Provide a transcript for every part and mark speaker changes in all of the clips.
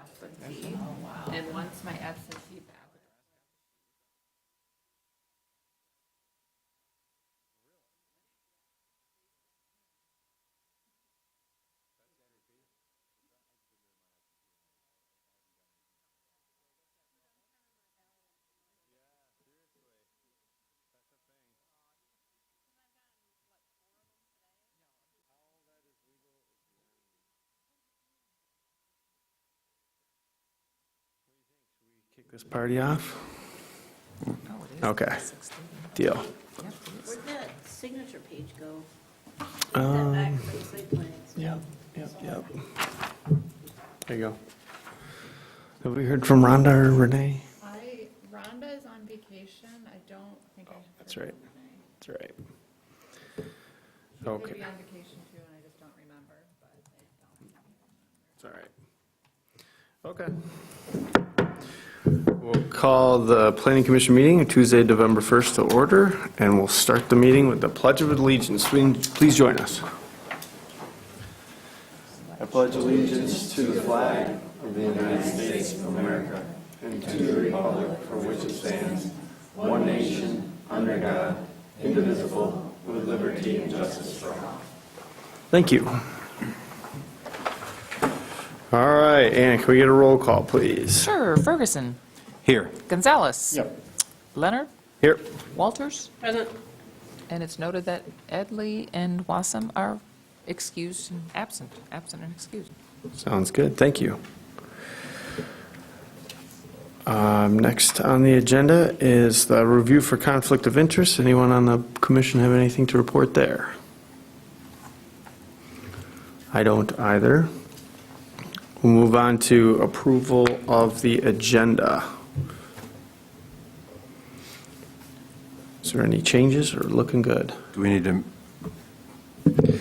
Speaker 1: absentee. And once my absentee ballot.
Speaker 2: Kick this party off?
Speaker 1: Oh, it is.
Speaker 2: Okay,
Speaker 1: 16.
Speaker 2: deal.
Speaker 1: Yep, it is.
Speaker 3: Where'd that signature page go?
Speaker 2: Um,
Speaker 3: That back for the site plans.
Speaker 2: Yep. There you go. Have we heard from Rhonda or Renee?
Speaker 1: Rhonda is on vacation. I don't think I.
Speaker 2: That's right. That's right.
Speaker 1: She could
Speaker 2: Okay,
Speaker 1: be on vacation too, and I just don't remember, but I don't.
Speaker 2: it's all right. Okay. We'll call the Planning Commission meeting Tuesday, November 1st to order, and we'll start the meeting with the Pledge of Allegiance. Please join us. I pledge allegiance to the flag of the United States of America and to the republic for which it stands, one nation, under God, indivisible, with liberty and justice for all. Thank you. All right, Ann, can we get a roll call, please?
Speaker 1: Sure, Ferguson.
Speaker 4: Here.
Speaker 1: Gonzalez.
Speaker 2: Yep.
Speaker 1: Leonard.
Speaker 2: Here.
Speaker 1: Walters.
Speaker 3: Present.
Speaker 1: And it's noted that Edley and Wassam are excused and absent and excused.
Speaker 2: Sounds good, thank you. Next on the agenda is the review for conflict of interest. Anyone on the commission have anything to report there? I don't either. We'll move on to approval of the agenda. Is there any changes or looking good?
Speaker 4: Do we need to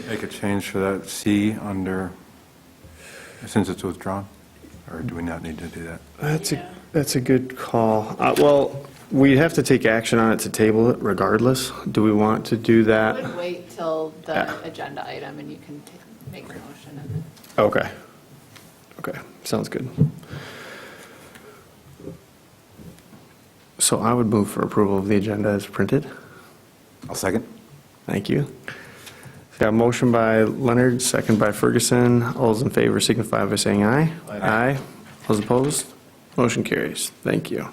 Speaker 4: make a change for that C under, since it's withdrawn? Or do we not need to do that?
Speaker 2: That's a good call. Well, we'd have to take action on it to table it regardless. Do we want to do
Speaker 5: I
Speaker 2: that?
Speaker 5: would wait till
Speaker 2: Yeah.
Speaker 5: the agenda item and you can make your motion and then.
Speaker 2: Okay. Okay, sounds good. So I would move for approval of the agenda as printed.
Speaker 4: I'll second.
Speaker 2: Thank you. Got a motion by Leonard, second by Ferguson. All those in favor signify by saying aye. Aye. Those opposed? Motion carries. Thank you.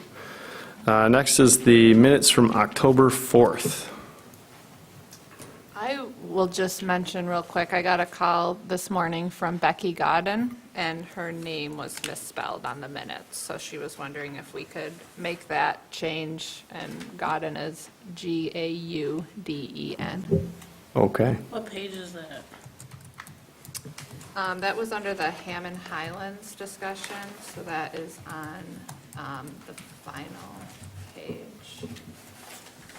Speaker 2: Next is the minutes from October 4th.
Speaker 5: I will just mention real quick, I got a call this morning from Becky Godden, and her name was misspelled on the minutes, so she was wondering if we could make that change, and Godden is Gauden.
Speaker 2: Okay.
Speaker 3: What page is that?
Speaker 5: That was under the Hammond Highlands discussion, so that is on the final page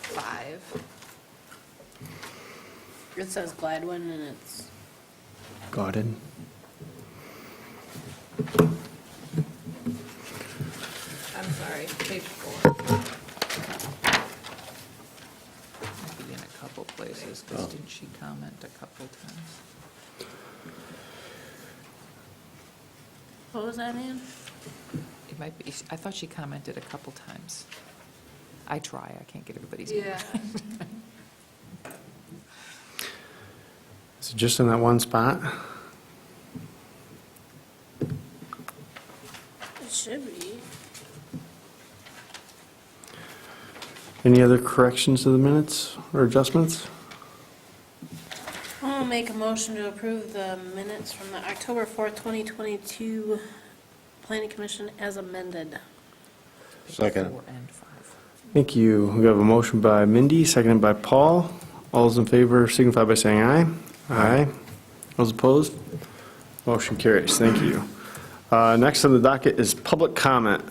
Speaker 5: 5.
Speaker 3: It says Gladwin and it's,
Speaker 2: Got it.
Speaker 5: I'm sorry, page 4.
Speaker 1: Maybe in a couple places, because didn't she comment a couple times?
Speaker 3: what was that, Ann?
Speaker 1: It might be, I thought she commented a couple times. I try, I can't get everybody's.
Speaker 5: Yeah.
Speaker 2: Is it just in that one spot?
Speaker 3: It should be.
Speaker 2: Any other corrections to the minutes or adjustments?
Speaker 3: I'll make a motion to approve the minutes from the October 4th, 2022 Planning Commission as amended.
Speaker 4: Second.
Speaker 1: 4 and 5.
Speaker 2: Thank you. We have a motion by Mindy, seconded by Paul. All those in favor signify by saying aye. Aye. Those opposed? Motion carries. Thank you. Next on the docket is public comment.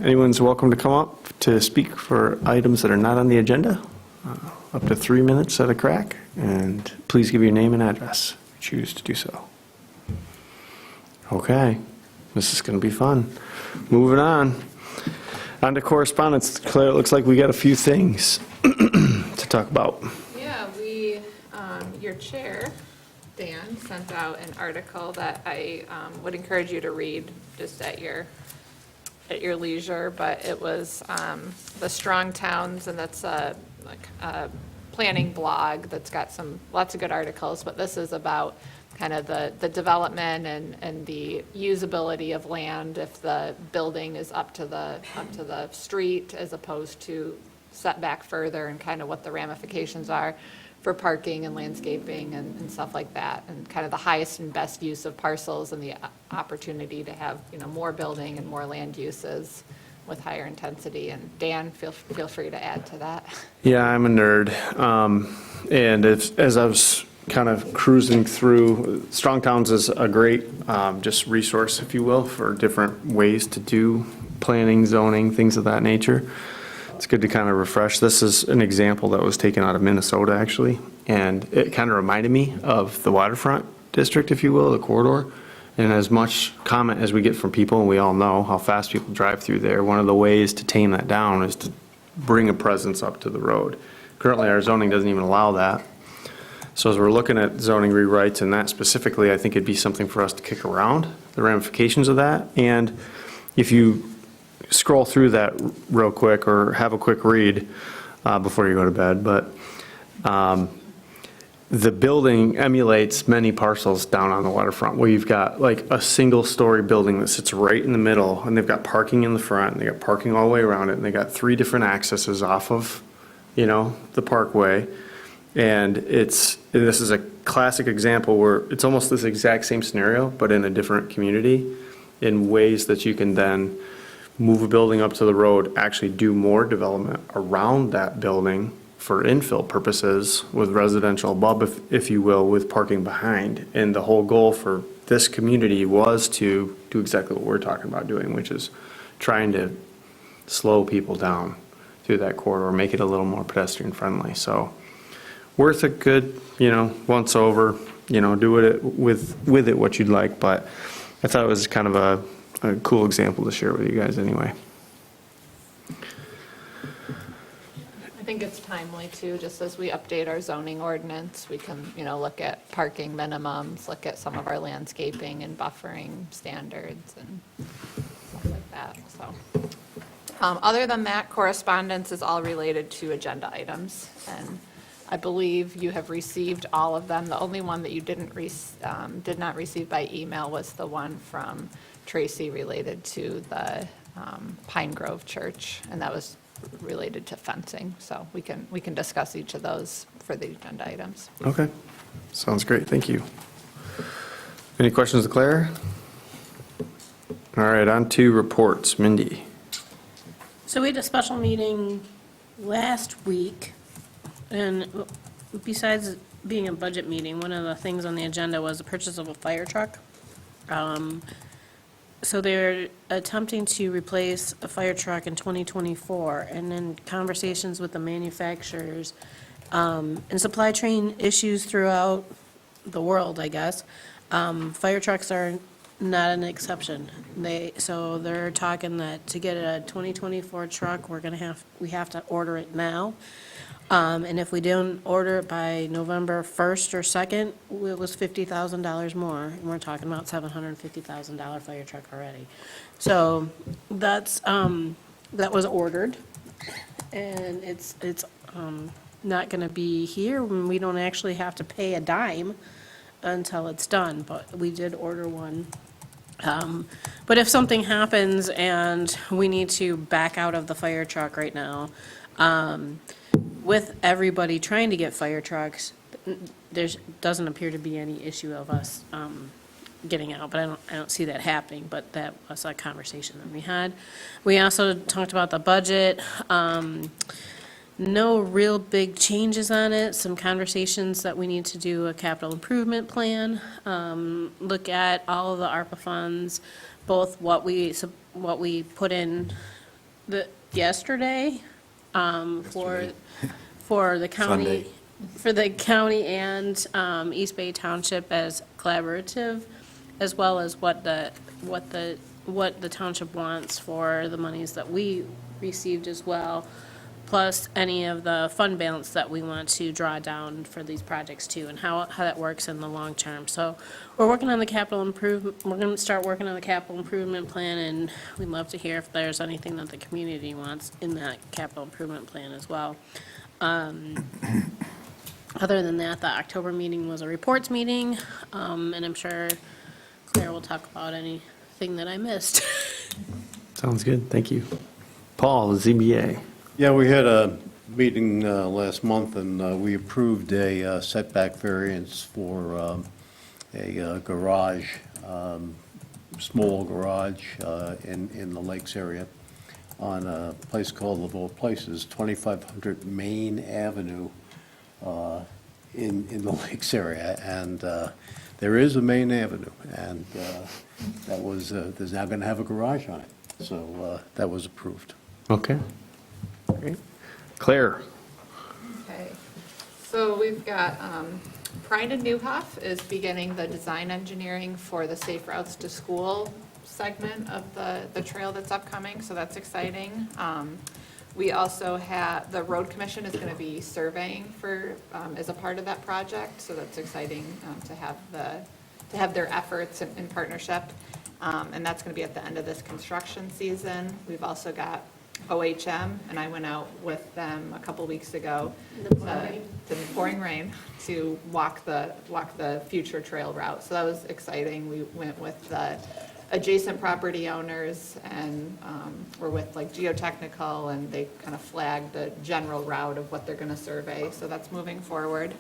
Speaker 2: Anyone's welcome to come up to speak for items that are not on the agenda. Up to 3 minutes at a crack. And please give your name and address if you choose to do so. Okay. This is going to be fun. Moving on. On to correspondence. Claire, it looks like we got a few things to talk about.
Speaker 5: Yeah, your chair Dan sent out an article that I would encourage you to read just at your leisure, but it was the Strong Towns, and that's a planning blog that's got lots of good articles, but this is about kind of the development and the usability of land if the building is up to the street as opposed to set back further, and kind of what the ramifications are for parking and landscaping and stuff like that, and kind of the highest and best use of parcels and the opportunity to have, more building and more land uses with higher intensity. And Dan, feel free to add to that.
Speaker 2: Yeah, I'm a nerd. And as I was kind of cruising through, Strong Towns is a great just resource, if you will, for different ways to do planning, zoning, things of that nature. It's good to kind of refresh. This is an example that was taken out of Minnesota, actually, and it kind of reminded me of the waterfront district, if you will, the corridor. And as much comment as we get from people, and we all know how fast people drive through there, one of the ways to tame that down is to bring a presence up to the road. Currently, our zoning doesn't even allow that. So as we're looking at zoning rewrites and that specifically, I think it'd be something for us to kick around, the ramifications of that. And if you scroll through that real quick or have a quick read before you go to bed, but the building emulates many parcels down on the waterfront where you've got like a single story building that sits right in the middle, and they've got parking in the front, and they got parking all the way around it, and they got 3 different accesses off of, the parkway. And this is a classic example where it's almost this exact same scenario, but in a different community, in ways that you can then move a building up to the road, actually do more development around that building for infill purposes with residential above, if you will, with parking behind. And the whole goal for this community was to do exactly what we're talking about doing, which is trying to slow people down through that corridor, make it a little more pedestrian friendly. So worth a good, once over, do it with it what you'd like. But I thought it was kind of a cool example to share with you guys anyway.
Speaker 5: I think it's timely too, just as we update our zoning ordinance, we can, look at parking minimums, look at some of our landscaping and buffering standards and stuff like that, so. Other than that, correspondence is all related to agenda items, and I believe you have received all of them. The only one that you did not receive by email was the one from Tracy related to the Pine Grove Church, and that was related to fencing. So we can discuss each of those for the agenda items.
Speaker 2: Okay, sounds great, thank you. Any questions to Claire? All right, on to reports. Mindy.
Speaker 3: So we had a special meeting last week, and besides being a budget meeting, one of the things on the agenda was the purchase of a fire truck. So they're attempting to replace a fire truck in 2024, and in conversations with the manufacturers, and supply chain issues throughout the world, I guess, fire trucks are not an exception. So they're talking that to get a 2024 truck, we have to order it now. And if we don't order it by November 1st or 2nd, it was $50,000 more. And we're talking about $750,000 fire truck already. So that was ordered. And it's not going to be here. We don't actually have to pay a dime until it's done, but we did order one. But if something happens and we need to back out of the fire truck right now, with everybody trying to get fire trucks, there doesn't appear to be any issue of us getting out, but I don't see that happening, but that was a conversation that we had. We also talked about the budget. No real big changes on it, some conversations that we need to do a capital improvement plan, look at all of the ARPA funds, both what we put in yesterday for the county.
Speaker 4: Sunday.
Speaker 3: For the county and East Bay Township as collaborative, as well as what the township wants for the monies that we received as well. plus any of the fund balance that we want to draw down for these projects too, and how that works in the long term. So we're working on the capital improvement, we're gonna start working on the capital improvement plan, and we'd love to hear if there's anything that the community wants in that capital improvement plan as well. Other than that, the October meeting was a reports meeting, and I'm sure Claire will talk about anything that I missed.
Speaker 2: Sounds good, thank you. Paul, ZBA.
Speaker 6: Yeah, we had a meeting last month, and we approved a setback variance for a garage, small garage in the Lakes area on a place called of all places, 2500 Main Avenue in the Lakes area. And there is a Main Avenue, and that was, there's now going to have a garage on it. So that was approved.
Speaker 2: Okay. Great. Claire.
Speaker 5: Okay, so we've got, Pride and Newhoff is beginning the design engineering for the Safe Routes to School segment of the trail that's upcoming, so that's exciting. We also have, the road commission is gonna be surveying for, as a part of that project, so that's exciting, to have their efforts in partnership. And that's gonna be at the end of this construction season. We've also got OHM, and I went out with them a couple weeks ago. To the pouring rain, to walk the future trail route. So that was exciting. We went with the adjacent property owners, and we're with like geotechnical, and they kind of flagged the general route of what they're gonna survey, so that's moving forward.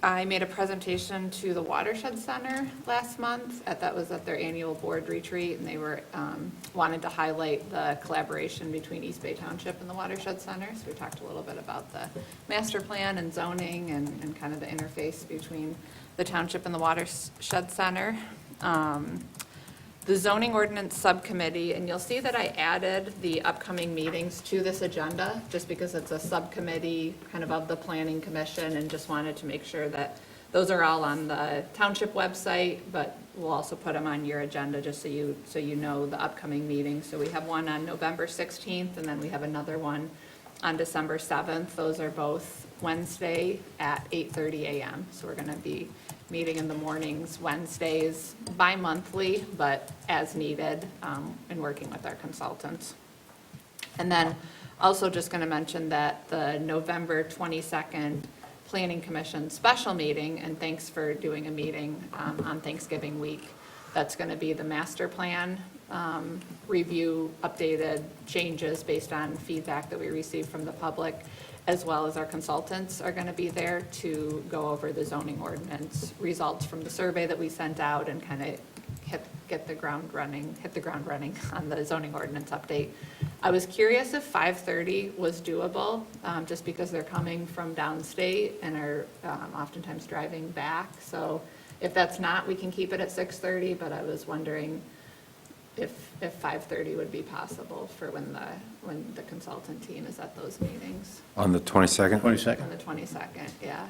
Speaker 5: I made a presentation to the Watershed Center last month, that was at their annual board retreat, and they were, wanted to highlight the collaboration between East Bay Township and the Watershed Center, so we talked a little bit about the master plan and zoning, and kind of the interface between the township and the Watershed Center. The zoning ordinance subcommittee, and you'll see that I added the upcoming meetings to this agenda, just because it's a subcommittee kind of the planning commission, and just wanted to make sure that those are all on the township website, but we'll also put them on your agenda, just so you know the upcoming meetings. So we have one on November 16th, and then we have another one on December 7th. Those are both Wednesday at 8:30 a.m. So we're gonna be meeting in the mornings, Wednesdays, bi-monthly, but as needed, and working with our consultants. And then also just going to mention that the November 22nd Planning Commission special meeting, and thanks for doing a meeting on Thanksgiving week, that's going to be the master plan review, updated changes based on feedback that we received from the public, as well as our consultants are going to be there to go over the zoning ordinance results from the survey that we sent out, and kind of hit the ground running on the zoning ordinance update. I was curious if 5:30 was doable, just because they're coming from downstate and are oftentimes driving back. So if that's not, we can keep it at 6:30, but I was wondering if 5:30 would be possible for when the consultant team is at those meetings.
Speaker 4: On the 22nd?
Speaker 6: 22nd.
Speaker 5: On the 22nd, yeah.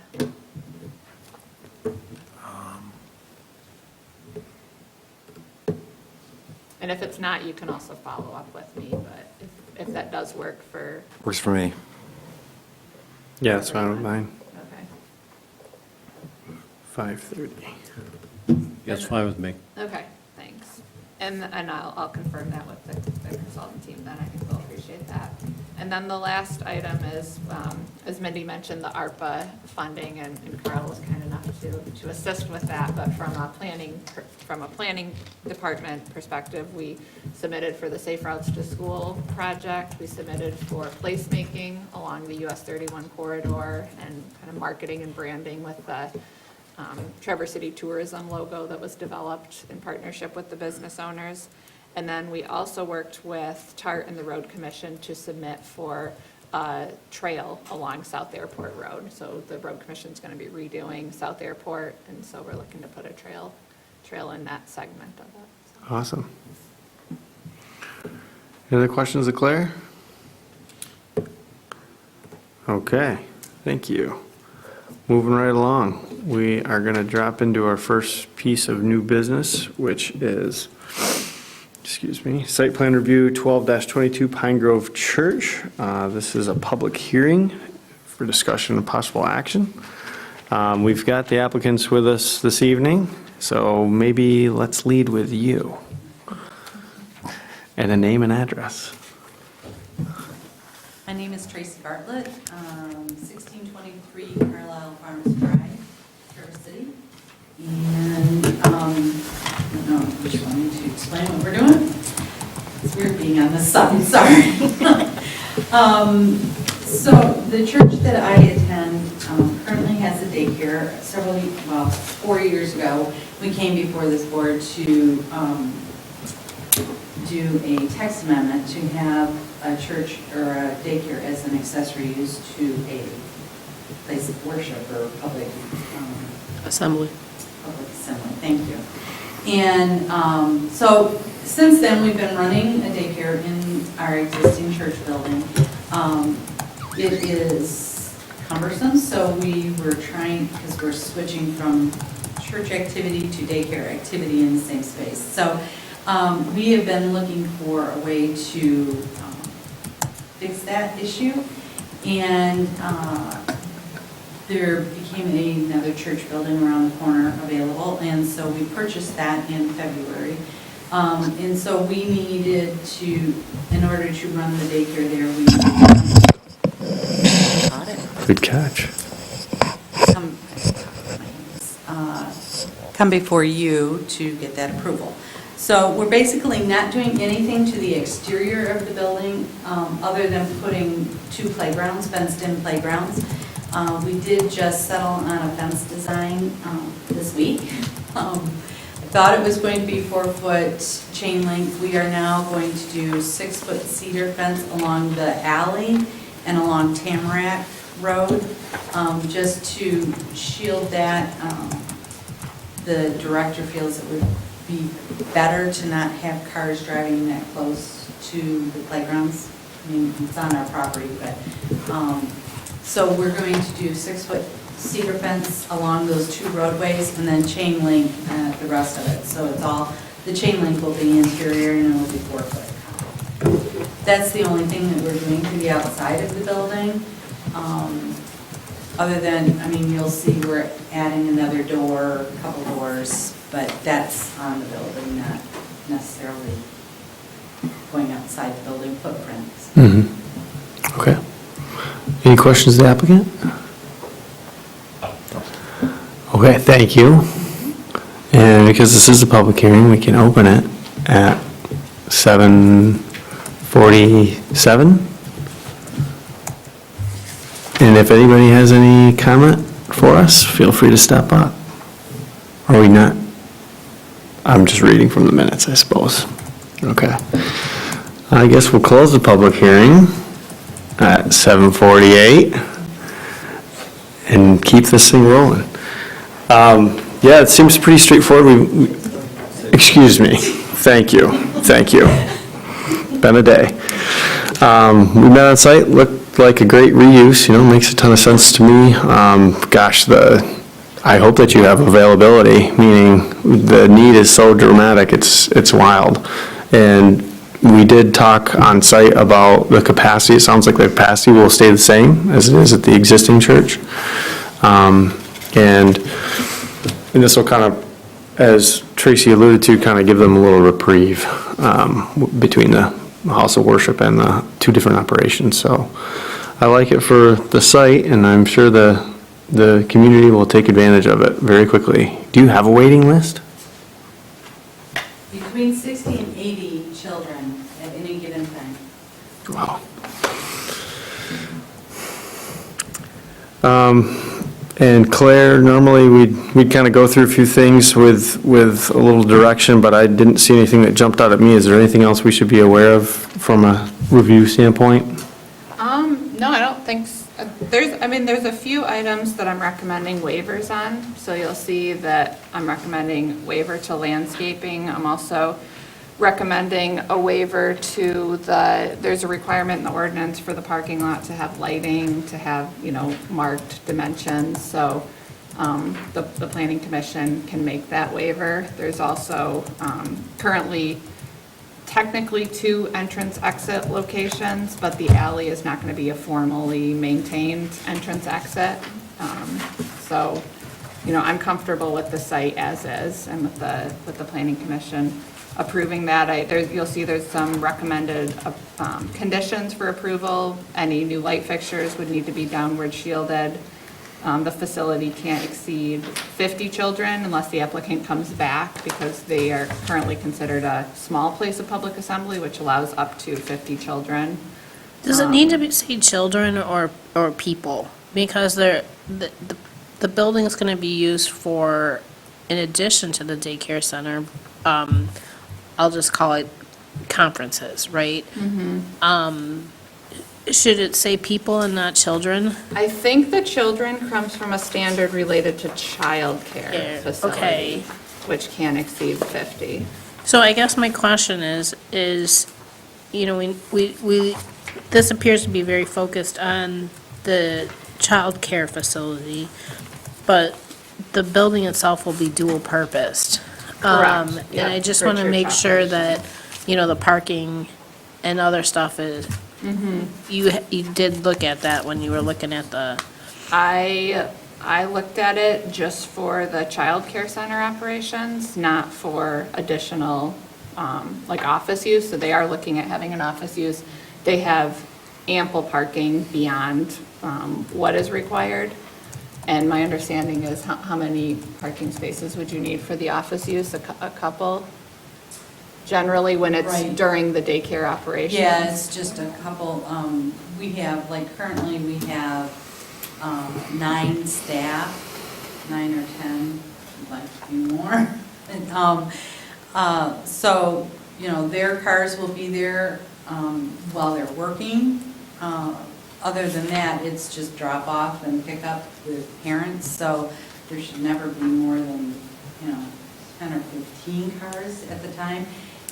Speaker 5: And if it's not, you can also follow up with me, but if that does work for.
Speaker 4: Works for me.
Speaker 2: Yeah, that's fine with mine.
Speaker 5: Okay.
Speaker 2: 5:30.
Speaker 6: That's fine with me.
Speaker 5: Okay, thanks. And I'll confirm that with the consultant team then, I think they'll appreciate that. And then the last item is, as Mindy mentioned, the ARPA funding, and Carl was kind enough to assist with that, but from a planning department perspective, we submitted for the Safe Routes to School project, we submitted for placemaking along the US 31 corridor, and kind of marketing and branding with the Traverse City Tourism logo that was developed in partnership with the business owners. And then we also worked with TART and the Road Commission to submit for a trail along South Airport Road. So the Road Commission's going to be redoing South Airport, and so we're looking to put a trail in that segment of it.
Speaker 2: Awesome. Any other questions of Claire? Okay, thank you. Moving right along, we are going to drop into our first piece of new business, which is excuse me, site plan review 12-22 Pine Grove Church. This is a public hearing for discussion and possible action. We've got the applicants with us this evening, so maybe let's lead with you. And a name and address.
Speaker 7: My name is Tracy Bartlett, 1623 Carlisle Farms Drive, Traverse City. And I don't know which one to explain what we're doing. It's weird being on this side, sorry. So the church that I attend currently has a daycare. 4 years ago, we came before this board to do a text amendment to have a church or a daycare as an accessory use to a place of worship or public
Speaker 3: Assembly.
Speaker 7: assembly. Thank you. And so since then, we've been running a daycare in our existing church building. It is cumbersome, so we were trying, because we're switching from church activity to daycare activity in the same space. So we have been looking for a way to fix that issue, and there became another church building around the corner available, and so we purchased that in February. And so we needed to, in order to run the daycare there, we
Speaker 2: Good catch.
Speaker 7: come before you to get that approval. So we're basically not doing anything to the exterior of the building, other than putting 2 playgrounds, fenced-in playgrounds. We did just settle on a fence design this week. I thought it was going to be 4-foot chain link. We are now going to do 6-foot cedar fence along the alley and along Tamarack Road, just to shield that. The director feels it would be better to not have cars driving that close to the playgrounds. I mean, it's on our property, but, so we're going to do 6-foot cedar fence along those 2 roadways and then chain link the rest of it. So it's all, the chain link will be interior and it'll be 4-foot. That's the only thing that we're doing to the outside of the building. Other than, I mean, you'll see we're adding another door, a couple doors, but that's on the building, not necessarily going outside the building footprints.
Speaker 2: Okay. Any questions of the applicant? Okay, thank you. And because this is a public hearing, we can open it at 7:47. And if anybody has any comment for us, feel free to step up. Are we not? I'm just reading from the minutes, I suppose. Okay. I guess we'll close the public hearing at 7:48 and keep this thing rolling. Yeah, it seems pretty straightforward. Excuse me. Thank you. Been a day. We met on site, looked like a great reuse, makes a ton of sense to me. I hope that you have availability, meaning the need is so dramatic, it's wild. And we did talk on site about the capacity. It sounds like the capacity will stay the same as it is at the existing church. And this will kind of, as Tracy alluded to, kind of give them a little reprieve between the house of worship and the 2 different operations. So I like it for the site, and I'm sure the community will take advantage of it very quickly. Do you have a waiting list?
Speaker 7: Between 60 and 80 children at any given time.
Speaker 2: Wow. And Claire, normally we'd kind of go through a few things with a little direction, but I didn't see anything that jumped out at me. Is there anything else we should be aware of from a review standpoint?
Speaker 5: No, I don't think, there's a few items that I'm recommending waivers on. So you'll see that I'm recommending waiver to landscaping. I'm also recommending a waiver to there's a requirement in the ordinance for the parking lot to have lighting, to have, marked dimensions. So the planning commission can make that waiver. There's also currently technically 2 entrance-exit locations, but the alley is not going to be a formally maintained entrance-exit. So, you know, I'm comfortable with the site as is and with the planning commission approving that. You'll see there's some recommended conditions for approval. Any new light fixtures would need to be downward shielded. The facility can't exceed 50 children unless the applicant comes back, because they are currently considered a small place of public assembly, which allows up to 50 children.
Speaker 3: Does it need to say children or people? Because the building is going to be used for, in addition to the daycare center, I'll just call it conferences, right? Should it say people and not children?
Speaker 5: I think the children comes from a standard related to childcare
Speaker 3: Yeah,
Speaker 5: facility,
Speaker 3: okay.
Speaker 5: which can exceed 50.
Speaker 3: So I guess my question is, you know, we, this appears to be very focused on the childcare facility, but the building itself will be dual-purposed.
Speaker 5: Correct.
Speaker 3: And
Speaker 5: Yeah,
Speaker 3: I just
Speaker 5: for
Speaker 3: want to
Speaker 5: church
Speaker 3: make sure
Speaker 5: operations.
Speaker 3: that, you know, the parking and other stuff is, you did look at that when you were looking at the,
Speaker 5: I looked at it just for the childcare center operations, not for additional, like office use. So they are looking at having an office use. They have ample parking beyond what is required. And my understanding is, how many parking spaces would you need for the office use? A couple? Generally, when it's
Speaker 7: Right.
Speaker 5: during the daycare operation?
Speaker 7: Yeah, it's just a couple, we have, like, currently we have 9 staff, 9 or 10, I'd like to be more. So, you know, their cars will be there while they're working. Other than that, it's just drop off and pick up with parents, so there should never be more than, you know, 10 or 15 cars at the time.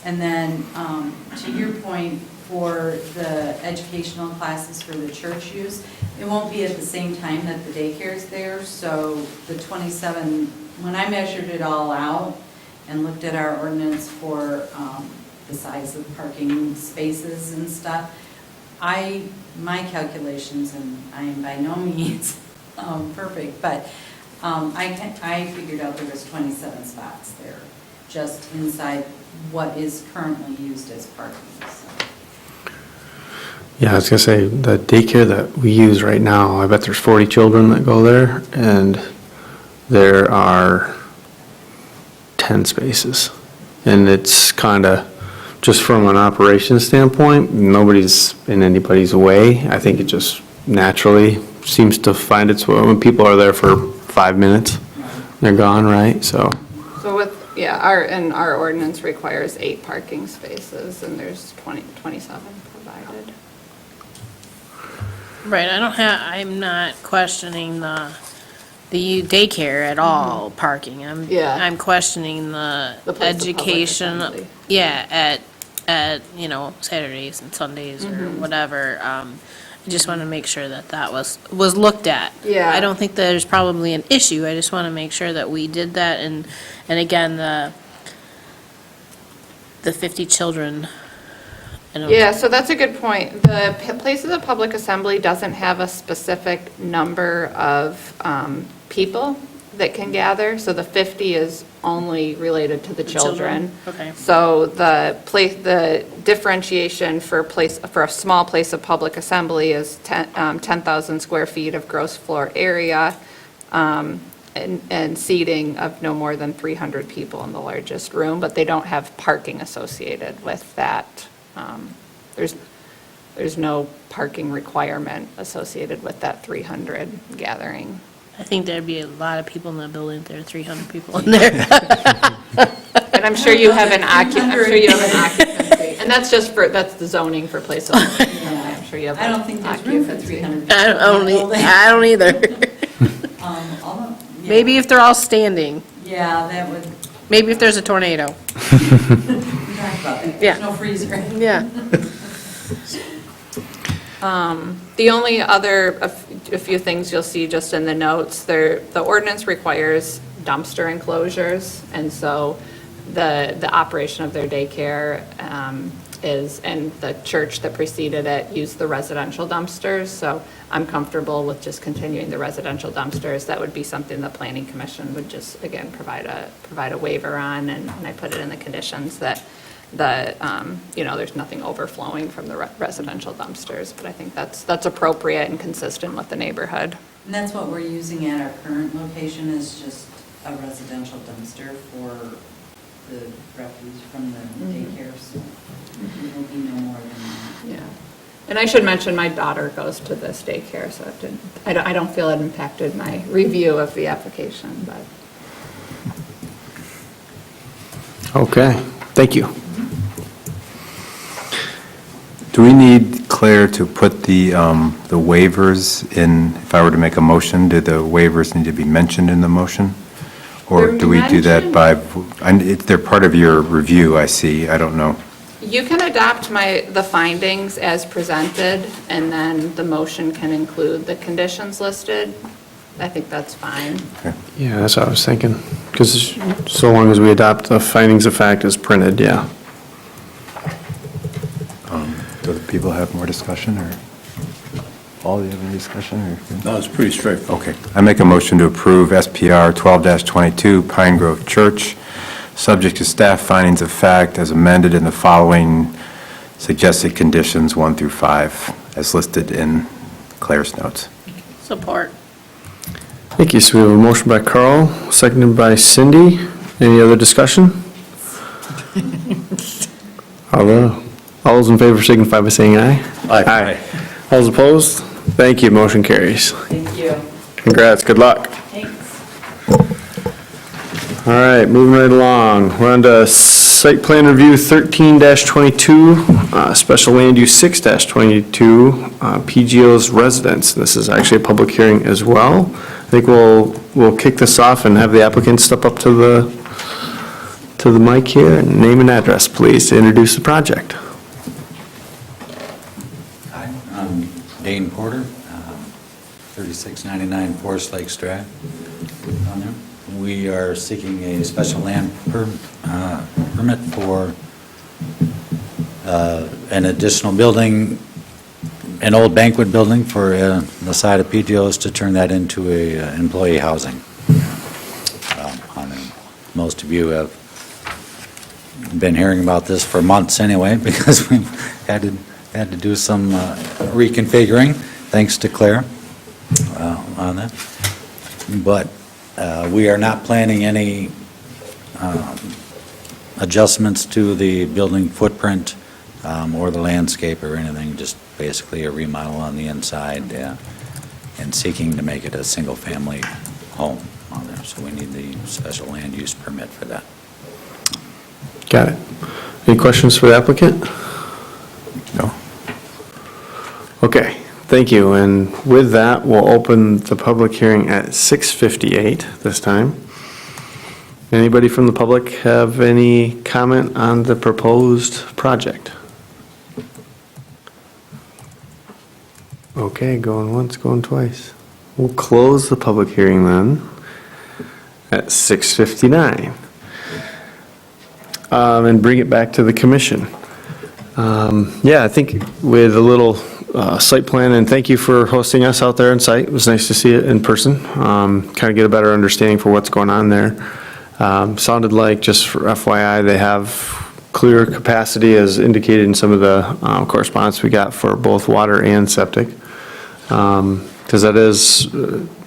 Speaker 7: And then, to your point, for the educational classes for the church use, it won't be at the same time that the daycare's there, so the 27, when I measured it all out and looked at our ordinance for the size of parking spaces and stuff, my calculations, and I am by no means perfect, but I figured out there was 27 spots there, just inside what is currently used as parking, so.
Speaker 2: Yeah, I was gonna say, the daycare that we use right now, I bet there's 40 children that go there, and there are 10 spaces. And it's kinda, just from an operations standpoint, nobody's in anybody's way. I think it just naturally seems to find its way, when people are there for 5 minutes, they're gone, right? So,
Speaker 5: our ordinance requires 8 parking spaces, and there's 27 provided.
Speaker 3: right, I'm not questioning the daycare at all, parking.
Speaker 5: Yeah.
Speaker 3: I'm questioning the
Speaker 5: The place of public
Speaker 3: education,
Speaker 5: assembly.
Speaker 3: yeah, at, you know, Saturdays and Sundays or whatever. I just want to make sure that was looked at.
Speaker 5: Yeah.
Speaker 3: I don't think there's probably an issue, I just want to make sure that we did that, and again, the 50 children. I don't-
Speaker 5: Yeah, so that's a good point. The Places of Public Assembly doesn't have a specific number of people that can gather, so the 50 is only related to the children.
Speaker 3: Okay.
Speaker 5: So the differentiation for a small place of public assembly is 10,000 square feet of gross floor area, and seating of no more than 300 people in the largest room, but they don't have parking associated with that. There's no parking requirement associated with that 300 gathering.
Speaker 3: I think there'd be a lot of people in that building, if there are 300 people in there.
Speaker 5: And I'm sure you have an occupancy, and that's the zoning for place of, I'm sure you have.
Speaker 7: I don't think there's room for
Speaker 5: occupancy.
Speaker 7: 300.
Speaker 3: I don't either.
Speaker 7: Although, yeah.
Speaker 3: Maybe if they're all standing,
Speaker 7: Yeah, that would,
Speaker 3: maybe if there's a tornado.
Speaker 7: we talked about that.
Speaker 3: Yeah.
Speaker 7: There's no freezer.
Speaker 3: Yeah.
Speaker 5: The only other, a few things you'll see just in the notes, the ordinance requires dumpster enclosures, and so the operation of their daycare is, and the church that preceded it used the residential dumpsters, so I'm comfortable with just continuing the residential dumpsters. That would be something the planning commission would just, again, provide a waiver on, and I put it in the conditions that there's nothing overflowing from the residential dumpsters, but I think that's appropriate and consistent with the neighborhood.
Speaker 7: And that's what we're using at our current location, is just a residential dumpster for the refuse from the daycare, so it will be no more than that.
Speaker 5: Yeah. And I should mention, my daughter goes to this daycare, so it didn't, I don't feel it impacted my review of the application, but.
Speaker 2: Okay, thank you.
Speaker 4: Do we need Claire to put the waivers in, if I were to make a motion, do the waivers need to be mentioned in the motion? Or
Speaker 5: They're
Speaker 4: do we do that
Speaker 5: mentioned.
Speaker 4: they're part of your review, I see, I don't know.
Speaker 5: You can adopt the findings as presented, and then the motion can include the conditions listed. I think that's fine.
Speaker 2: Yeah, that's what I was thinking, because so long as we adopt the findings of fact as printed, yeah.
Speaker 4: Do the people have more discussion, or all, you have any discussion, or?
Speaker 6: No, it's pretty straightforward.
Speaker 4: Okay, I make a motion to approve SPR 12-22 Pine Grove Church, subject to staff findings of fact as amended in the following suggested conditions 1 through 5, as listed in Claire's notes.
Speaker 3: Support.
Speaker 2: Thank you. So we have a motion by Carl, seconded by Cindy. Any other discussion? All those in favor signify by saying aye.
Speaker 6: Aye.
Speaker 2: All those opposed? Thank you. Motion carries.
Speaker 7: Thank you.
Speaker 2: Congrats. Good luck.
Speaker 7: Thanks.
Speaker 2: All right, moving right along. We're on to site plan review 13-22, special land use 6-22, PGO's residence. This is actually a public hearing as well. I think we'll kick this off and have the applicant step up to the mic here and name and address, please, to introduce the project.
Speaker 8: Hi, I'm Dane Porter, 3699 Forest Lakes Drive. Down there. We are seeking a special land permit for an additional building, an old banquet building for the side of PGO's, to turn that into a employee housing. Most of you have been hearing about this for months anyway, because we've had to do some reconfiguring, thanks to Claire on that. But we are not planning any adjustments to the building footprint or the landscape or anything, just basically a remodel on the inside and seeking to make it a single-family home on there. So we need the special land use permit for that.
Speaker 2: Got it. Any questions for the applicant?
Speaker 4: No?
Speaker 2: Okay, thank you. And with that, we'll open the public hearing at 6:58 this time. Anybody from the public have any comment on the proposed project? Okay, going once, going twice. We'll close the public hearing then at 6:59. And bring it back to the commission. Yeah, I think with a little site plan, and thank you for hosting us out there on site. It was nice to see it in person, kind of get a better understanding for what's going on there. Sounded like, just for FYI, they have clear capacity as indicated in some of the correspondence we got for both water and septic. Because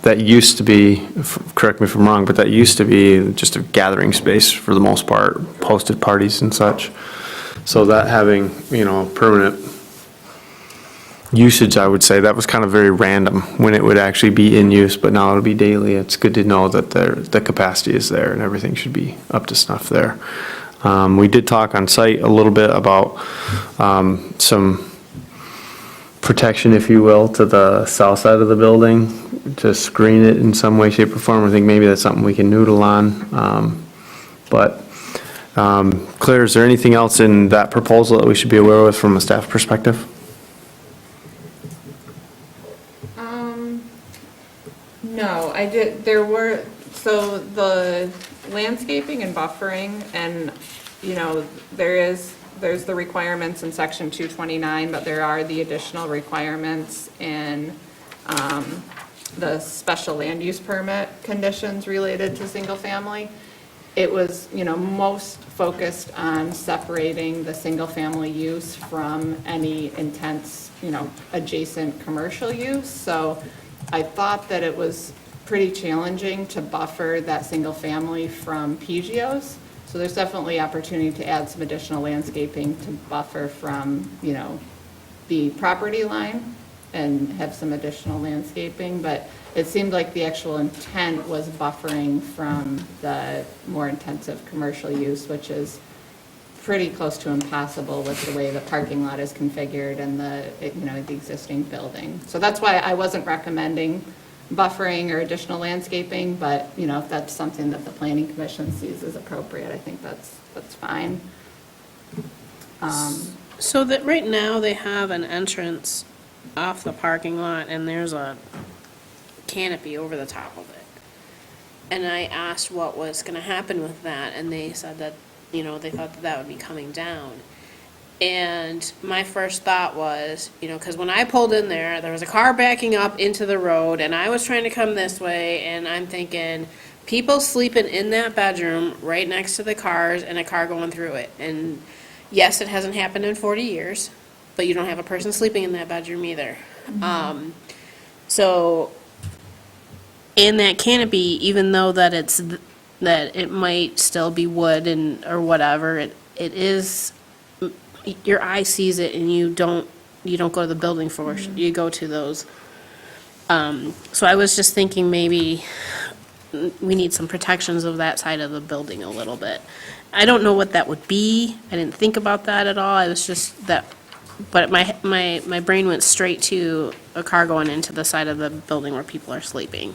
Speaker 2: that used to be, correct me if I'm wrong, but that used to be just a gathering space for the most part, posted parties and such. So that having, permanent usage, I would say, that was kind of very random when it would actually be in use, but now it'll be daily. It's good to know that the capacity is there and everything should be up to snuff there. We did talk on site a little bit about some protection, if you will, to the south side of the building to screen it in some way, shape, or form. I think maybe that's something we can noodle on. Claire, is there anything else in that proposal that we should be aware of from a staff perspective?
Speaker 5: No, I did, so landscaping and buffering, and, you know, there's the requirements in section 229, but there are the additional requirements in the special land use permit conditions related to single-family. It was, you know, most focused on separating the single-family use from any intense, you know, adjacent commercial use. So I thought that it was pretty challenging to buffer that single-family from PGOs. So there's definitely opportunity to add some additional landscaping to buffer from, you know, the property line and have some additional landscaping, but it seemed like the actual intent was buffering from the more intensive commercial use, which is pretty close to impossible with the way the parking lot is configured and the existing building. So that's why I wasn't recommending buffering or additional landscaping, but, you know, if that's something that the planning commission sees as appropriate, I think that's fine.
Speaker 3: So that right now they have an entrance off the parking lot and there's a canopy over the top of it. And I asked what was gonna happen with that, and they said that, you know, they thought that that would be coming down. And my first thought was, you know, because when I pulled in there was a car backing up into the road, and I was trying to come this way, and I'm thinking, people sleeping in that bedroom right next to the cars, and a car going through it. And yes, it hasn't happened in 40 years, but you don't have a person sleeping in that bedroom either. So, in that canopy, even though that that it might still be wood and, or whatever, it is, your eye sees it and you don't go to the building first, you go to those. So I was just thinking maybe we need some protections of that side of the building a little bit. I don't know what that would be. I didn't think about that at all. I was just that, but my brain went straight to a car going into the side of the building where people are sleeping.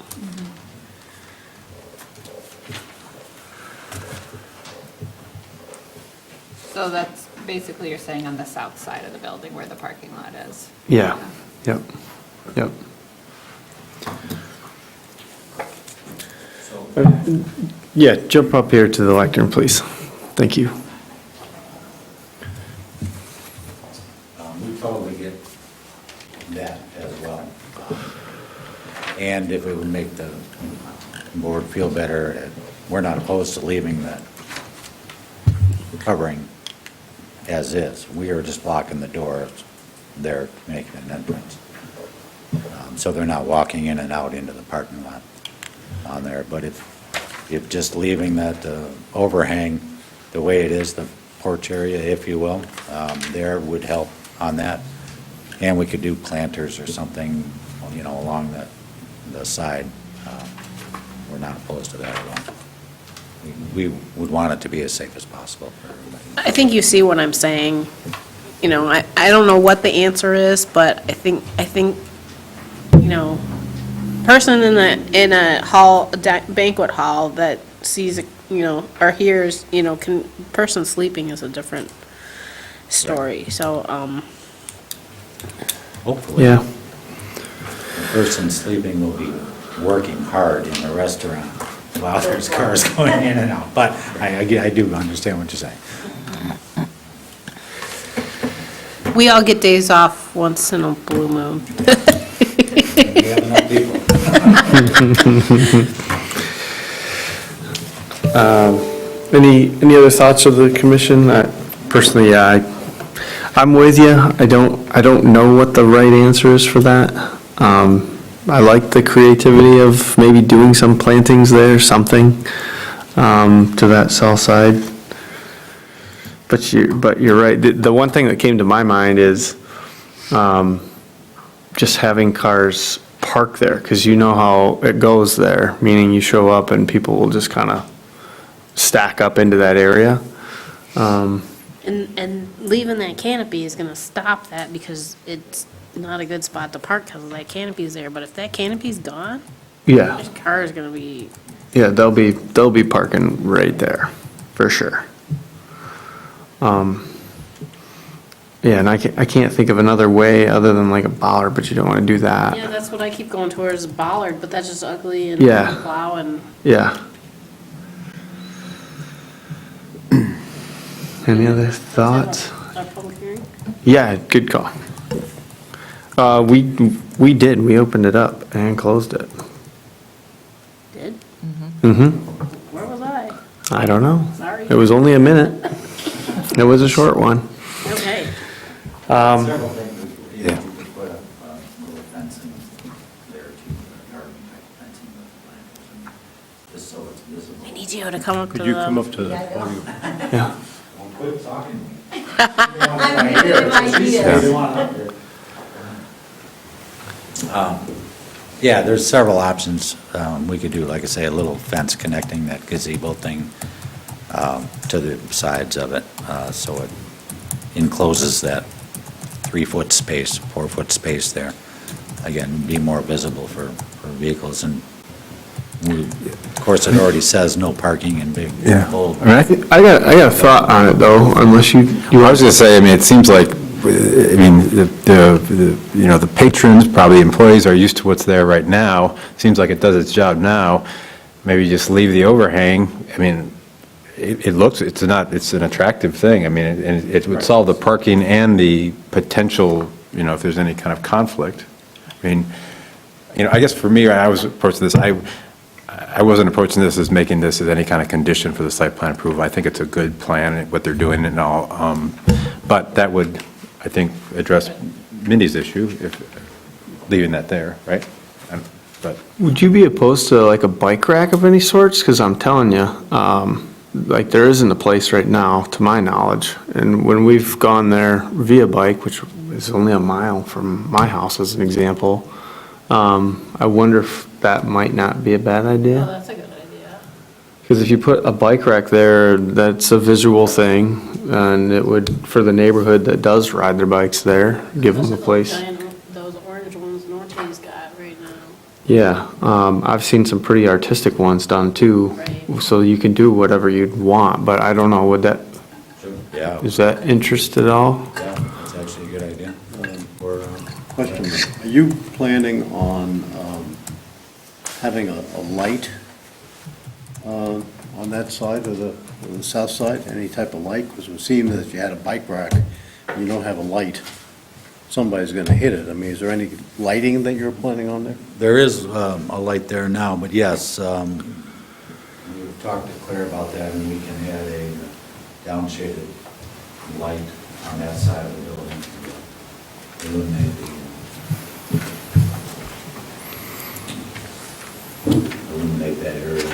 Speaker 5: So that's basically you're saying on the south side of the building where the parking lot is.
Speaker 2: Yeah, yep, yep. Yeah, jump up here to the lectern, please. Thank you.
Speaker 8: We totally get that as well. And if it would make the board feel better, we're not opposed to leaving that covering as is. We are just blocking the door. They're making an entrance. So they're not walking in and out into the parking lot on there. But if just leaving that overhang the way it is, the porch area, if you will, there would help on that. And we could do planters or something, you know, along the side. We're not opposed to that at all. We would want it to be as safe as possible for everybody.
Speaker 3: I think you see what I'm saying. You know, I don't know what the answer is, but I think, you know, person in a hall, banquet hall that sees, you know, or hears, you know, person sleeping is a different story. So,
Speaker 8: Hopefully.
Speaker 2: Yeah,
Speaker 8: The person sleeping will be working hard in the restaurant while there's cars going in and out. But I do understand what you're saying.
Speaker 3: we all get days off once in a blue moon.
Speaker 8: We have enough people.
Speaker 2: Any other thoughts of the commission? Personally, yeah, I'm with you. I don't know what the right answer is for that. I like the creativity of maybe doing some plantings there, something, to that south side. But you're right. The one thing that came to my mind is, just having cars park there, because you know how it goes there, meaning you show up and people will just kind of stack up into that area.
Speaker 3: And leaving that canopy is gonna stop that because it's not a good spot to park because that canopy's there. But if that canopy's gone,
Speaker 2: Yeah,
Speaker 3: this car is gonna be,
Speaker 2: yeah, they'll be parking right there, for sure. Yeah, and I can't think of another way other than like a bollard, but you don't want to do that.
Speaker 3: yeah, that's what I keep going towards, is bollard, but that's just ugly and
Speaker 2: Yeah.
Speaker 3: plow and,
Speaker 2: Yeah. Any other thoughts?
Speaker 3: Our public hearing?
Speaker 2: Yeah, good call. We did, we opened it up and closed it.
Speaker 3: Did?
Speaker 2: Mm-hmm.
Speaker 3: Where was I?
Speaker 2: I don't know.
Speaker 3: Sorry.
Speaker 2: It was only a minute. It was a short one.
Speaker 3: Okay.
Speaker 8: Several things we could, we could put up a little fencing there too, garden type fencing with planters, and just so it's visible.
Speaker 3: We need you to come up to the.
Speaker 6: Could you come up to the podium?
Speaker 2: Yeah.
Speaker 8: Well, quit talking.
Speaker 7: I'm giving them ideas.
Speaker 8: Yeah, there's several options. We could do, like I say, a little fence connecting that gazebo thing to the sides of it, so it encloses that 3-foot space, 4-foot space there. Again, be more visible for vehicles, and of course, it already says no parking in big, bold.
Speaker 2: I mean, I got a thought on it though, unless you
Speaker 4: I was going to say, I mean, it seems like, I mean, the patrons, probably employees are used to what's there right now. Seems like it does its job now. Maybe just leave the overhang. I mean, it's an attractive thing. I mean, and it would solve the parking and the potential, if there's any kind of conflict. I mean, I guess for me, I was approaching this, I wasn't approaching this as making this as any kind of condition for the site plan approval. I think it's a good plan, what they're doing and all. But that would, I think, address Mindy's issue, if leaving that there, right? But
Speaker 2: Would you be opposed to like a bike rack of any sorts? Because I'm telling you, like there isn't a place right now, to my knowledge. And when we've gone there via bike, which is only a mile from my house as an example, I wonder if that might not be a bad
Speaker 3: Oh,
Speaker 2: idea.
Speaker 3: that's a good idea.
Speaker 2: Because if you put a bike rack there, that's a visual thing, and it would, for the neighborhood that does ride their bikes there, give them a place.
Speaker 3: Those orange ones Norte's got right now.
Speaker 2: Yeah, I've seen some pretty artistic ones done too,
Speaker 3: Right.
Speaker 2: so you can do whatever you'd want, but I don't know,
Speaker 8: Yeah,
Speaker 2: is that interest at all?
Speaker 8: yeah, that's actually a good idea. Or,
Speaker 6: Question, are you planning on having a light on that side of the south side, any type of light? Because it would seem that if you had a bike rack, and you don't have a light, somebody's going to hit it. I mean, is there any lighting that you're planning on there?
Speaker 8: There is a light there now, but yes, we've talked to Claire about that, and we can add a downshaded light on that side of the building to illuminate that area.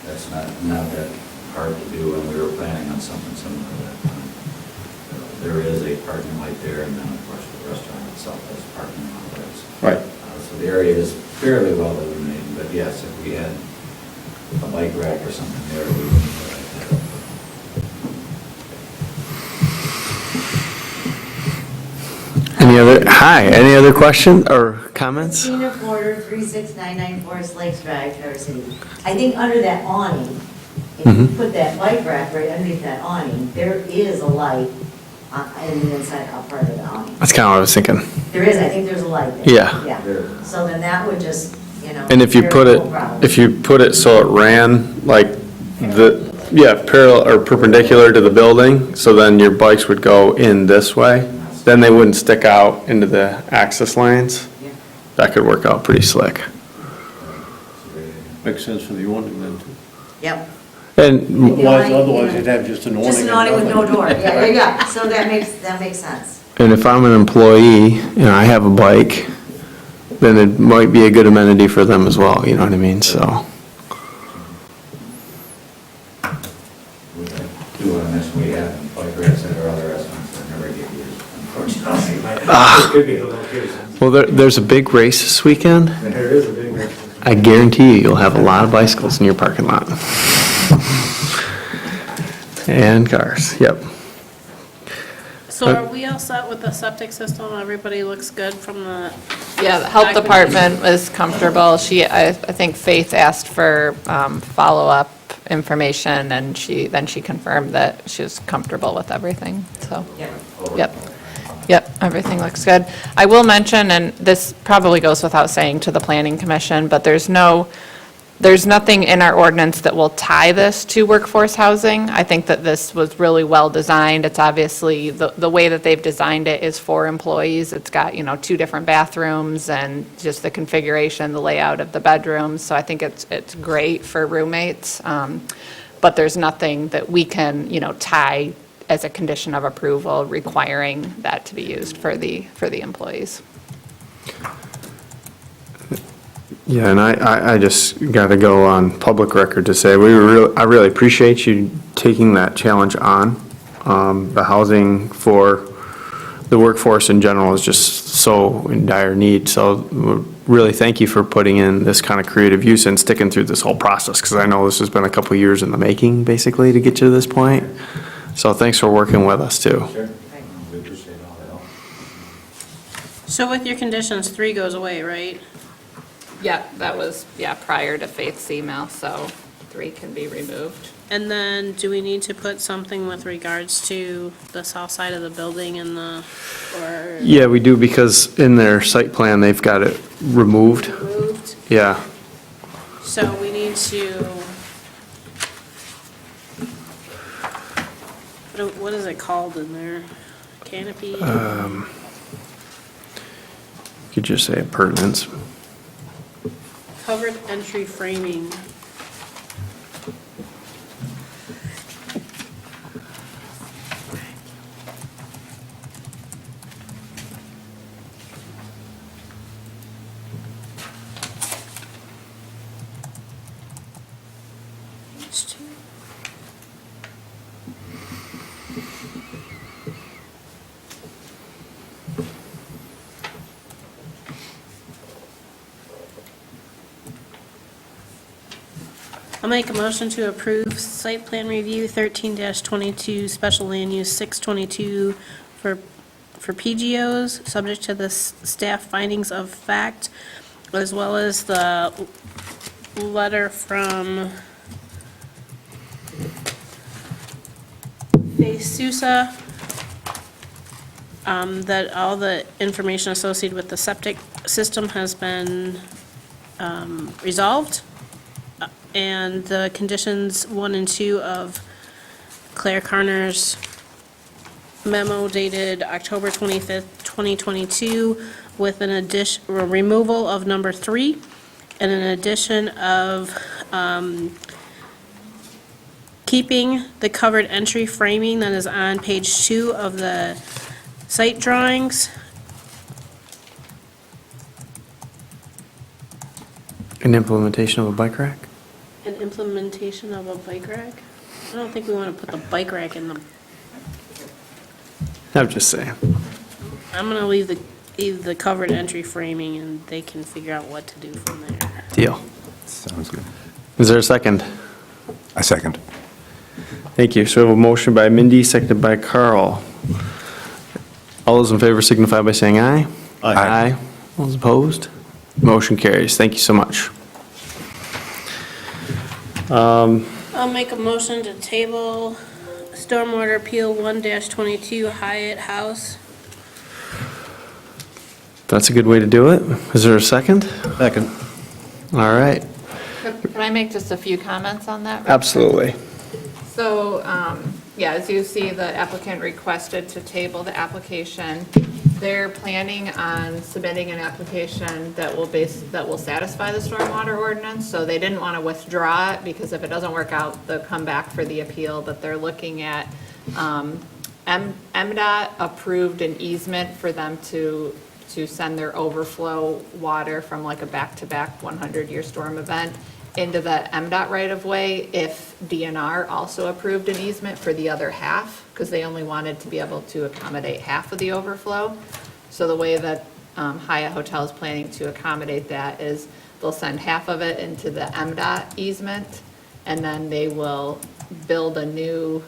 Speaker 8: That's not that hard to do, and we were planning on something similar to that. There is a parking light there, and then, of course, the restaurant itself has parking outlets.
Speaker 6: Right.
Speaker 8: So the area is fairly well illuminated, but yes, if we had a bike rack or something there, we would like that.
Speaker 2: Any other question or comments?
Speaker 9: Christina Porter, 36994 Forest Lakes Drive, Traverse City. I think under that awning, if you put that bike rack right underneath that awning, there is a light in the inside part of the awning.
Speaker 2: That's kind of what I was thinking.
Speaker 9: There is, I think there's a light there.
Speaker 2: Yeah.
Speaker 9: Yeah. So then that would just,
Speaker 2: And if you
Speaker 9: cure
Speaker 2: put
Speaker 9: the
Speaker 2: it,
Speaker 9: whole problem.
Speaker 2: if you put it so it ran like parallel or perpendicular to the building, so then your bikes would go in this way, then they wouldn't stick out into the access lanes.
Speaker 9: Yeah.
Speaker 2: That could work out pretty slick.
Speaker 6: Makes sense for the awning then, too.
Speaker 9: Yep.
Speaker 2: And
Speaker 6: Otherwise, you'd have just an awning.
Speaker 9: Just an
Speaker 6: and
Speaker 9: awning with no
Speaker 6: nothing.
Speaker 9: door. Yeah, there you go. So that makes sense.
Speaker 2: And if I'm an employee and I have a bike, then it might be a good amenity for them as well, you know what I mean, so.
Speaker 8: We do on this, we have bike racks at our other restaurants that never get used, unfortunately. Could be the location.
Speaker 2: Well, there's a big race this weekend.
Speaker 8: There is a big rack.
Speaker 2: I guarantee you, you'll have a lot of bicycles in your parking lot. And cars, yep.
Speaker 3: So are we all set with the septic system? Everybody looks good from the?
Speaker 5: Yeah, the health department was comfortable. I think Faith asked for follow-up information, and she confirmed that she was comfortable with everything, so. Yep, everything looks good. I will mention, and this probably goes without saying to the planning commission, but there's no There's nothing in our ordinance that will tie this to workforce housing. I think that this was really well-designed. It's obviously, the way that they've designed it is for employees. It's got, 2 different bathrooms and just the configuration, the layout of the bedrooms. So I think it's great for roommates. But there's nothing that we can, tie as a condition of approval requiring that to be used for the employees.
Speaker 2: Yeah, and I just got to go on public record to say, I really appreciate you taking that challenge on. The housing for the workforce in general is just so in dire need, so really thank you for putting in this kind of creative use and sticking through this whole process, because I know this has been a couple years in the making, basically, to get to this point. So thanks for working with us, too.
Speaker 8: Sure. We appreciate all the help.
Speaker 3: So with your conditions, 3 goes away, right?
Speaker 5: Yeah, that was, prior to Faith's email, so 3 can be removed.
Speaker 3: And then do we need to put something with regards to the south side of the building and or
Speaker 2: Yeah, we do, because in their site plan, they've got it removed.
Speaker 3: moved?
Speaker 2: Yeah.
Speaker 3: So we need to, what is it called in there? Canopy?
Speaker 2: You could just say appurtenance.
Speaker 3: Covered entry framing. Page 2. I'll make a motion to approve site plan review 13-22, special land use 622 for PGOs, subject to the staff findings of fact, as well as the letter from Faith Sousa, that all the information associated with the septic system has been resolved. And the conditions 1 and 2 of Claire Carner's memo dated October 25th, 2022, with an addition, removal of number 3, and an addition of keeping the covered entry framing that is on page 2 of the site drawings.
Speaker 2: An implementation of a bike rack?
Speaker 3: An implementation of a bike rack? I don't think we want to put the bike rack in the,
Speaker 2: I'm just saying.
Speaker 3: I'm going to leave the covered entry framing, and they can figure out what to do from there.
Speaker 2: Deal.
Speaker 4: Sounds good.
Speaker 2: Is there a second?
Speaker 4: I second.
Speaker 2: Thank you. So we have a motion by Mindy, seconded by Carl. All those in favor signify by saying aye.
Speaker 6: Aye.
Speaker 2: All those opposed? Motion carries. Thank you so much.
Speaker 3: I'll make a motion to table stormwater appeal 1-22 Hyatt House.
Speaker 2: That's a good way to do it. Is there a second?
Speaker 6: Second.
Speaker 2: All right.
Speaker 5: Can I make just a few comments on that?
Speaker 2: Absolutely.
Speaker 5: So, as you see, the applicant requested to table the application. They're planning on submitting an application that will satisfy the stormwater ordinance, so they didn't want to withdraw it, because if it doesn't work out, they'll come back for the appeal. But they're looking at, MDOT approved an easement for them to send their overflow water from like a back-to-back 100-year storm event into the MDOT right-of-way if DNR also approved an easement for the other half, because they only wanted to be able to accommodate half of the overflow. So the way that Hyatt Hotel is planning to accommodate that is they'll send half of it into the MDOT easement, and then they will build a new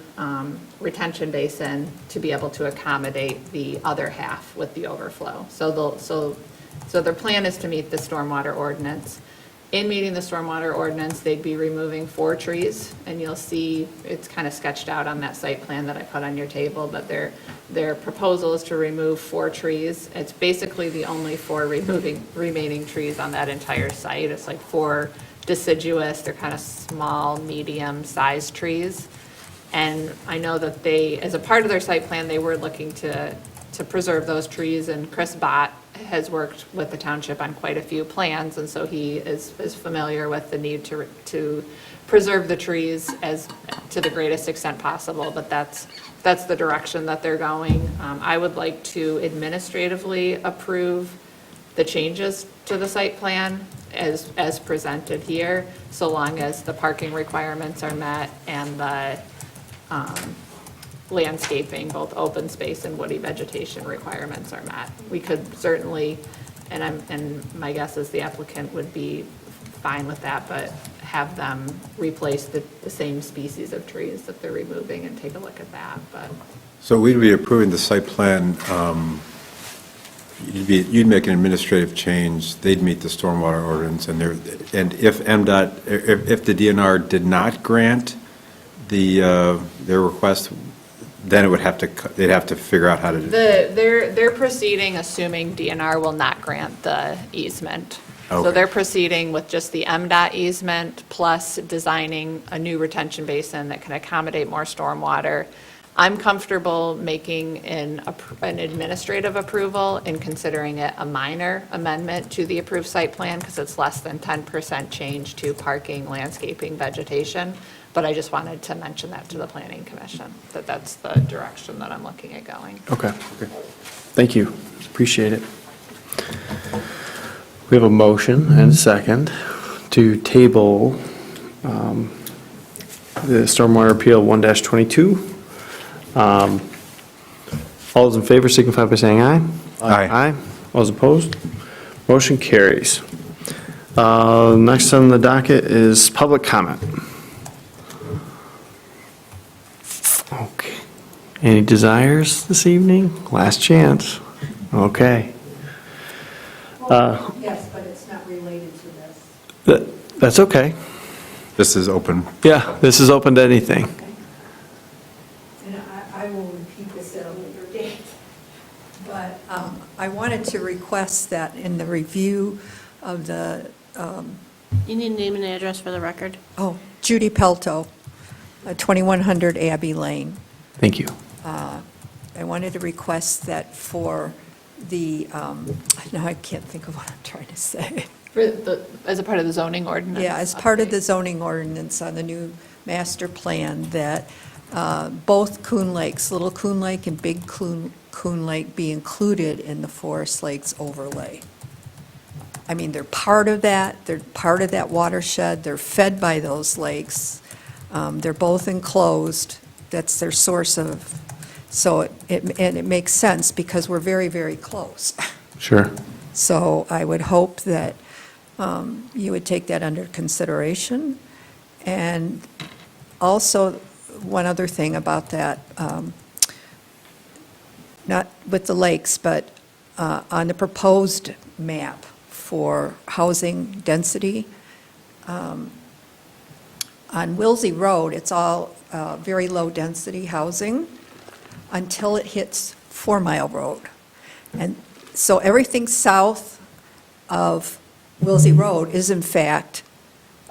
Speaker 5: retention basin to be able to accommodate the other half with the overflow. So their plan is to meet the stormwater ordinance. In meeting the stormwater ordinance, they'd be removing 4 trees, and you'll see, it's kind of sketched out on that site plan that I put on your table, but their proposal is to remove 4 trees. It's basically the only 4 remaining trees on that entire site. It's like 4 deciduous, they're kind of small, medium-sized trees. And I know that they, as a part of their site plan, they were looking to preserve those trees, and Chris Bott has worked with the township on quite a few plans, and so he is familiar with the need to preserve the trees as, to the greatest extent possible, but that's the direction that they're going. I would like to administratively approve the changes to the site plan as presented here, so long as the parking requirements are met and the landscaping, both open space and woody vegetation requirements are met. We could certainly, and my guess is the applicant would be fine with that, but have them replace the same species of trees that they're removing and take a look at that, but.
Speaker 4: So we'd be approving the site plan, you'd make an administrative change, they'd meet the stormwater ordinance, and if MDOT, if the DNR did not grant their request, then it would have to, they'd have to figure out how to do it.
Speaker 5: They're proceeding assuming DNR will not grant the easement. So
Speaker 4: Okay.
Speaker 5: they're proceeding with just the MDOT easement plus designing a new retention basin that can accommodate more stormwater. I'm comfortable making an administrative approval and considering it a minor amendment to the approved site plan because it's less than 10% change to parking, landscaping, vegetation. But I just wanted to mention that to the planning commission, that that's the direction that I'm looking at going.
Speaker 2: Okay. Thank you. Appreciate it. We have a motion and a second to table the Stormwater Appeal 1-22. All those in favor signify by saying aye.
Speaker 4: Aye.
Speaker 2: All those opposed? Motion carries. Next on the docket is public comment. Okay. Any desires this evening? Last chance. Okay.
Speaker 10: Yes, but it's not related to this.
Speaker 2: That's okay.
Speaker 4: This is open.
Speaker 2: Yeah, this is open to anything.
Speaker 10: And I will repeat this at a later date. But I wanted to request that in the review of the,
Speaker 3: You need name and address for the record?
Speaker 10: Judy Pelto, 2100 Abbey Lane.
Speaker 2: Thank you.
Speaker 10: I wanted to request that for the, now I can't think of what I'm trying to say.
Speaker 5: As a part of the zoning ordinance?
Speaker 10: Yeah, as part of
Speaker 5: update.
Speaker 10: the zoning ordinance on the new master plan, that both Coon Lakes, Little Coon Lake and Big Coon Lake, be included in the Forest Lakes overlay. I mean, they're part of that watershed, they're fed by those lakes, they're both enclosed, that's their source of, so it makes sense because we're very, very close.
Speaker 2: Sure.
Speaker 10: So I would hope that you would take that under consideration. And also, one other thing about that, not with the lakes, but on the proposed map for housing density, on Wilsey Road, it's all very low-density housing until it hits 4 Mile Road. And so everything south of Wilsey Road is in fact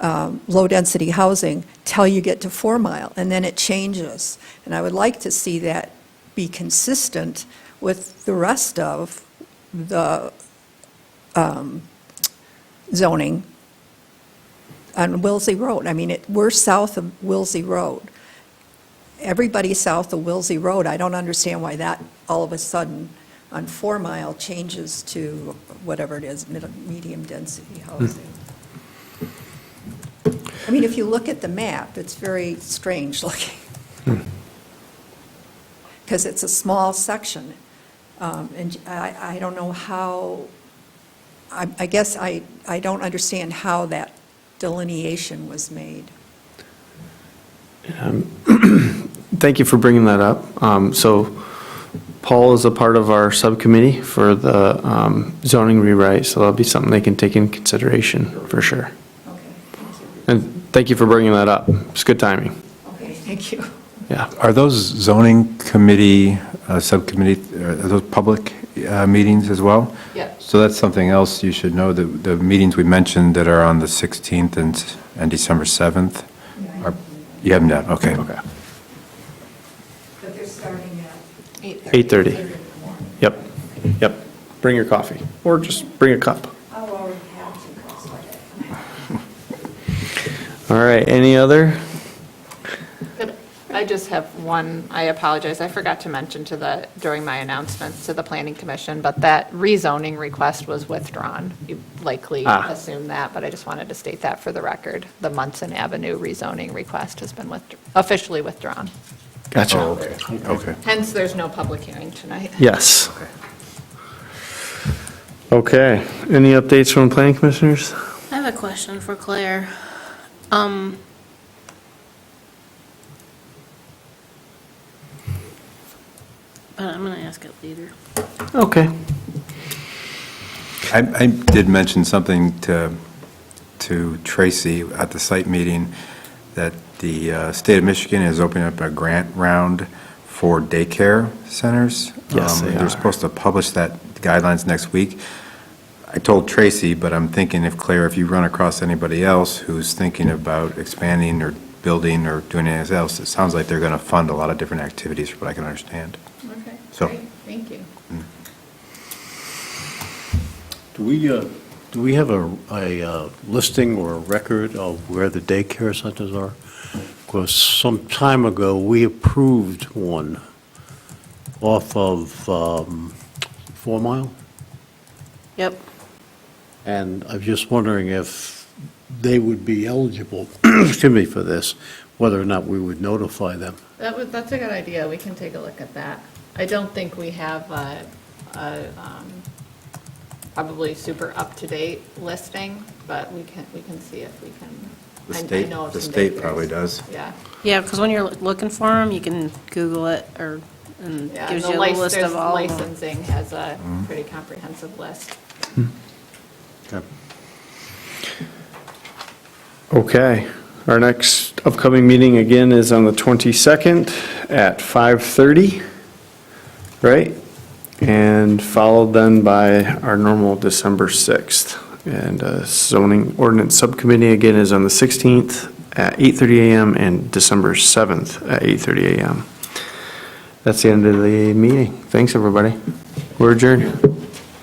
Speaker 10: low-density housing till you get to 4 Mile, and then it changes. And I would like to see that be consistent with the rest of the zoning on Wilsey Road. I mean, we're south of Wilsey Road. Everybody south of Wilsey Road, I don't understand why that all of a sudden on 4 Mile changes to whatever it is, medium density housing. I mean, if you look at the map, it's very strange looking. Because it's a small section. And I don't know how, I guess I don't understand how that delineation was made.
Speaker 2: Thank you for bringing that up. So Paul is a part of our subcommittee for the zoning rewrite, so that'll be something they can take in consideration for sure.
Speaker 10: Okay, thank you.
Speaker 2: And thank you for bringing that up. It's good timing.
Speaker 10: Okay, thank you.
Speaker 2: Yeah.
Speaker 4: Are those zoning committee, subcommittee, are those public meetings as well?
Speaker 5: Yeah.
Speaker 4: So that's something else you should know, the meetings we mentioned that are on the 16th and December 7th. You have them down, okay.
Speaker 2: Okay.
Speaker 10: But they're starting at
Speaker 2: 8:30. Yep, yep. Bring your coffee, or just bring a cup.
Speaker 10: I'll already have 2 cups with it.
Speaker 2: All right, any other?
Speaker 5: I just have one, I apologize, I forgot to mention during my announcements to the planning commission, but that rezoning request was withdrawn. You likely assume that, but I just wanted to state that for the record. The Munson Avenue rezoning request has been officially withdrawn.
Speaker 2: Gotcha.
Speaker 4: Okay.
Speaker 5: Hence, there's no public hearing tonight.
Speaker 2: Yes. Okay, any updates from planning commissioners?
Speaker 3: I have a question for Claire. But I'm going to ask it later.
Speaker 2: Okay.
Speaker 4: I did mention something to Tracy at the site meeting, that the state of Michigan is opening up a grant round for daycare centers.
Speaker 2: Yes, they are.
Speaker 4: They're supposed to publish that guidelines next week. I told Tracy, but I'm thinking if, Claire, if you run across anybody else who's thinking about expanding or building or doing anything else, it sounds like they're going to fund a lot of different activities, from what I can understand.
Speaker 5: Okay,
Speaker 4: So-
Speaker 5: great, thank you.
Speaker 6: Do we have a listing or a record of where the daycare centers are? Because some time ago, we approved one off of 4 Mile,
Speaker 3: Yep.
Speaker 6: and I'm just wondering if they would be eligible, excuse me, for this, whether or not we would notify them.
Speaker 5: That's a good idea, we can take a look at that. I don't think we have probably super up-to-date listing, but we can see if we can. I know of
Speaker 4: The
Speaker 5: some
Speaker 4: state
Speaker 5: daycares.
Speaker 4: probably does.
Speaker 5: Yeah.
Speaker 3: Yeah, because when you're looking for them, you can Google it and
Speaker 5: Yeah,
Speaker 3: gives
Speaker 5: the
Speaker 3: you a list
Speaker 5: there's
Speaker 3: of all of them.
Speaker 5: licensing has a pretty comprehensive list.
Speaker 2: Okay, our next upcoming meeting again is on the 22nd at 5:30, right? And followed then by our normal December 6th. And zoning ordinance subcommittee again is on the 16th at 8:30 a.m. and December 7th at 8:30 a.m. That's the end of the meeting. Thanks, everybody. We're adjourned.